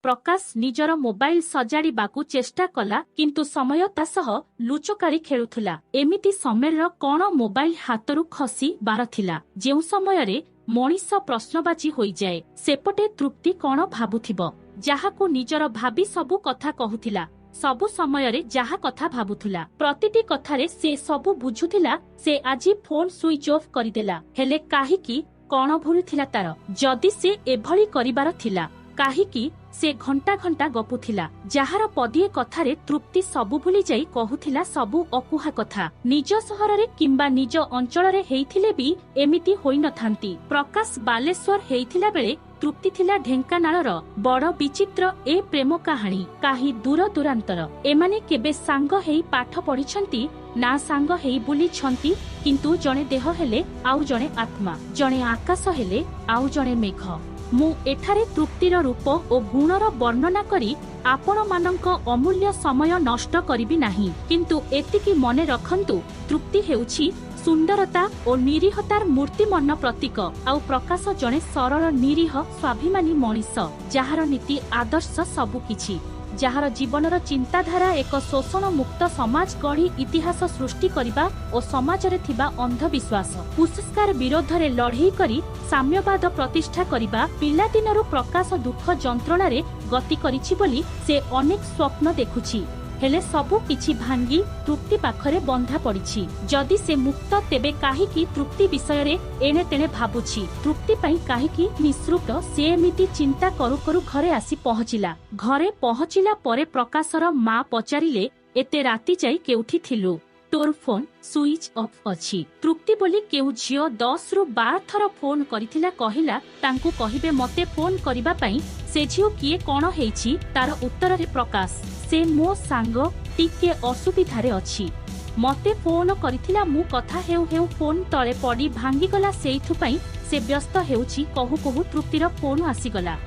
प्रकाश निजर मोबाइल सजाड़िबाकू चेष्टा कला किंतु समय ता सह लुचकारी खेलुथुला। एमिति समीर कौन मोबाइल हाथरू खसी बार थिला। जेउ समयरे मनीष प्रश्नबाची होई जाए सेपटे तृप्ति कौन भाबुथिबो। जाहाकू निजर भाबी सबु कथा कहूथिला, सबु समयरे जहा कथा भाबुथुला, प्रतिटी कथारे से सबु बुझुथिला। से आजी फोन स्विच ऑफ करिदेला, हेले काहीकि कौन भूल थिला तार। जदि से एभली करिबार थिला काहीकि से घंटा घंटा गपुथिला, जार पदिए कथारे तृप्ति सबु भूली जाई कहूथिला सबु अकुहा कथा। निज सहररे किंबा निज अंचलरे हेइथिले भी एमिति होई नथांती। प्रकाश बालेश्वर हेइथिला बेले तृप्ति थिला ढेंकानाळर। बड़ विचित्र ए प्रेम कहानी, काही दूर दूरांतर। एमाने केबे सांग हेई पाठ पढ़िछंती ना सांग हेई बुली छंती, किंतु जणे देह हेले आउ जणे आत्मा, जणे आकाश हेले आउ जणे मेघ। मु एठारे तृप्तिर रूप और गुणर वर्णना करी आपण मानक अमूल्य समय नष्ट करिबि नाही, किंतु एतिकी मने रखंतु तृप्ति हेउछि सुंदरता और निरीहतार मूर्तिमन्न प्रतीक। आउ प्रकाश जणे सरल निरीह स्वाभिमानी मनीष, जहार नीति आदर्श सबुकिछि, जहार जीवनर चिंताधारा एक शोषण मुक्त समाज गढ़ी इतिहास सृष्टि करिबा और समाजरे थिबा अंधविश्वास कुसंस्कार विरोध रे लड़ाई करी साम्यवाद प्रतिष्ठा करिबा। पिलादिनरु प्रकाश दुख जंत्रणारे गति करिछि बोली से अनेक स्वप्न देखुछि, हेले सबु किछि भांगी तृप्ति पाखरे बंधा पड़िछि। जदि से मुक्त तेबे काहीकि तृप्ति विषय रे एणे तेणे भाबुछि। तृप्ति पई काहीकि निश्रुत से एमिति चिंता करू करू घरे आसी पहुँचिला। घरे पहुँचिला परे प्रकाशर माँ पचारिले, एते राति जाई केउठी थिलु? तोर फोन स्विच ऑफ अछि। तृप्ति बोली केउ झियो 10 रु 12 थर फोन करिथिला कहिला तांकू कहिबे मते फोन करिबा पई। से झियो किए कोन हेछि तार उत्तर रे प्रकाश, से मो सांग टिके असुविधारे अछि, मते फोन करिथिला, मु कथा हेउ हेउ फोन तळे पड़ी भांगी गला। सेइथु पई से व्यस्त हेउछि कहू कहू तृप्तिर फोन आसीगला।